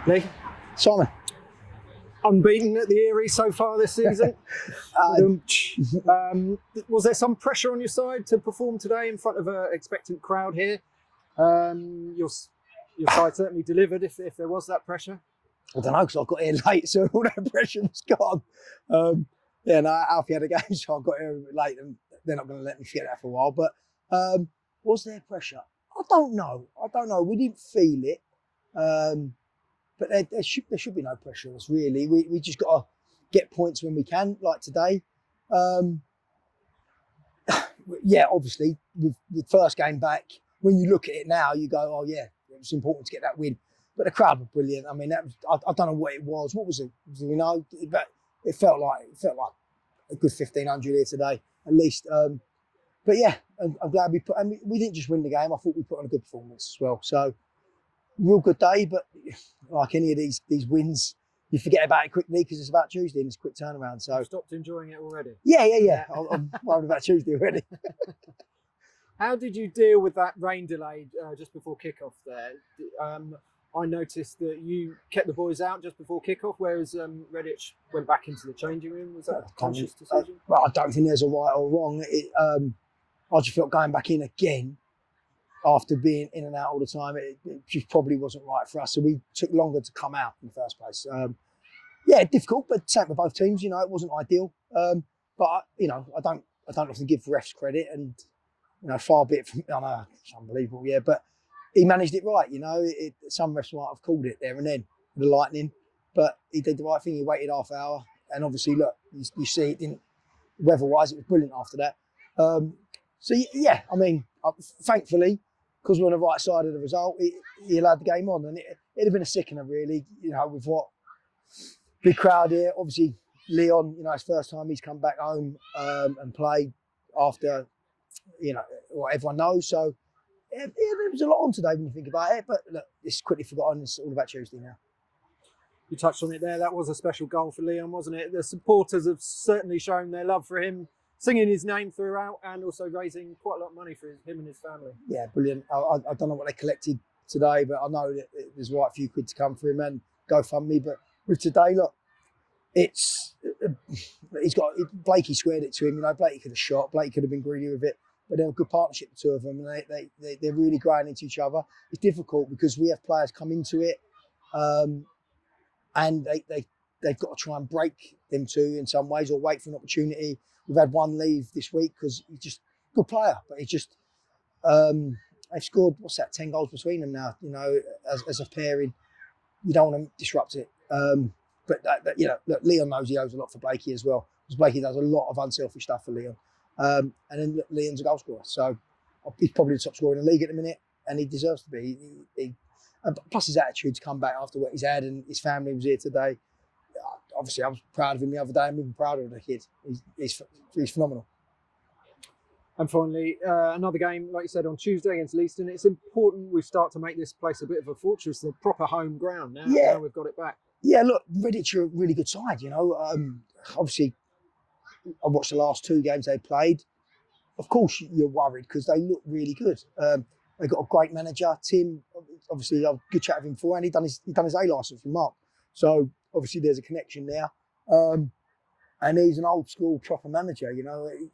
Lee, Simon. unbeaten at the Erie so far this season. Was there some pressure on your side to perform today in front of an expectant crowd here? Your side certainly delivered if there was that pressure. I don't know, because I got here late, so all that pressure was gone. Alfie had a game, so I got here late, and they're not going to let me forget that for a while. But was there pressure? I don't know. We didn't feel it. But there should be no pressure on us, really. We just got to get points when we can, like today. Obviously, with the first game back, when you look at it now, you go, oh, yeah, it was important to get that win. But the crowd were brilliant. I mean, that was, I don't know what it was. What was it? But it felt like a good 1,500 here today, at least. But yeah, I'm glad we didn't just win the game. I thought we put on a good performance as well. So, real good day, but like any of these wins, you forget about it quickly because it's about Tuesday and it's a quick turnaround. So you stopped enjoying it already? Yeah. I'm worried about Tuesday already. How did you deal with that rain delay just before kickoff there? I noticed that you kept the boys out just before kickoff, whereas Redditch went back into the changing room. Was that a conscious decision? Well, I don't think there's a right or wrong. I just felt going back in again after being in and out all the time, it just probably wasn't right for us. So we took longer to come out in the first place. Difficult, but same with both teams. It wasn't ideal. But I don't often give refs credit, and far be it from. I know it's unbelievable, yeah, but he managed it right. Some refs might have called it there and then the lightning, but he did the right thing. He waited half hour, and obviously, look, you see, it didn't. Weather-wise, it was brilliant after that. Thankfully, because we're on the right side of the result, he allowed the game on, and it'd have been a sickener, really. With what big crowd here. Obviously, Leon, his first time he's come back home and played after, what everyone knows. So there was a lot on today when you think about it. But look, it's quickly forgotten. It's all about Tuesday now. You touched on it there. That was a special goal for Leon, wasn't it? The supporters have certainly shown their love for him, singing his name throughout, and also raising quite a lot of money for him and his family. Yeah, brilliant. I don't know what they collected today, but I know that there's quite a few quid to come for him and GoFundMe. But with today, look, Blakey squared it to him. Blakey could have shot. Blakey could have been greedy with it, but they're a good partnership, the two of them, and they're really growing into each other. It's difficult because we have players come into it, and they've got to try and break them two in some ways, or wait for an opportunity. We've had one leave this week because he's just a good player, but he's just they've scored 10 goals between them now. As a pairing, you don't want to disrupt it. But look, Leon knows he owes a lot for Blakey as well, because Blakey does a lot of unselfish stuff for Leon. And then look, Leon's a goal scorer, so he's probably the top scorer in the league at the minute, and he deserves to be. Plus his attitude to come back after what he's had, and his family was here today. Obviously, I was proud of him the other day. I'm even prouder of the kid. He's phenomenal. And finally, another game, like you said, on Tuesday against Leiston. It's important we start to make this place a bit of a fortress, a proper home ground now. Yeah. Now we've got it back. Yeah, look, Redditch are a really good side, Obviously, I watched the last two games they played. Of course, you're worried because they look really good. They've got a great manager, Tim. Obviously, I've good chat with him before, and he done his A licence from Mark. So obviously, there's a connection there. And he's an old school proper manager. He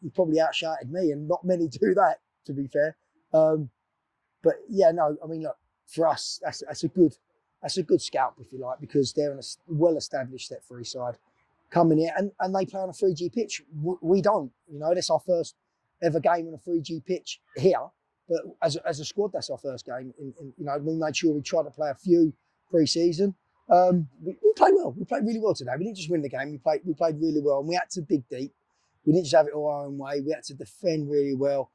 probably outshouted me, and not many do that, to be fair. But yeah, no, I mean, look, for us, that's a good scalp, if you like, because they're a well-established step three side coming here, and they play on a 3G pitch. We don't. That's our first ever game on a 3G pitch here. But as a squad, that's our first game. We made sure we tried to play a few pre-season. We played well. We played really well today. We didn't just win the game. We played really well, and we had to dig deep. We didn't just have it all our own way. We had to defend really well.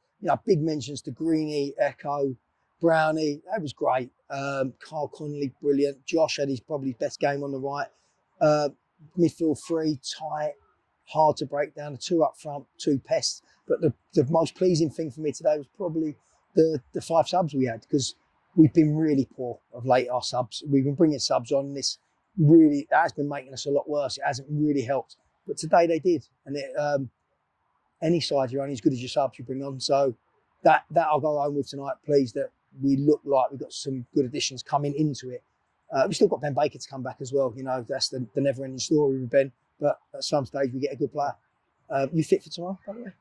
Big mentions to Greeny, Echo, Brownie. That was great. Carl Connolly, brilliant. Josh had probably his best game on the right. Midfield three, tight, hard to break down. The two up front, two pests. But the most pleasing thing for me today was probably the 5 subs we had, because we've been really poor of late, our subs. We've been bringing subs on, and this really has been making us a lot worse. It hasn't really helped. But today they did. And any side, you're only as good as your subs you bring on. So that I'll go home with tonight, pleased that we look like we've got some good additions coming into it. We've still got Ben Baker to come back as well. You know, that's the never-ending story with Ben. But at some stage, we get a good player. You fit for tomorrow, by the way?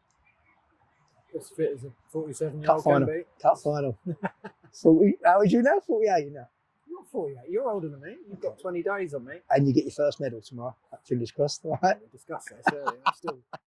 As fit as a Cup 47-year-old can final. be. Cup final. 40, how old are you now? 48 now. You're not 48. You're older than me. You've got 20 days on me. And you get your first medal tomorrow. Fingers crossed, all right? We discussed this earlier. I'm still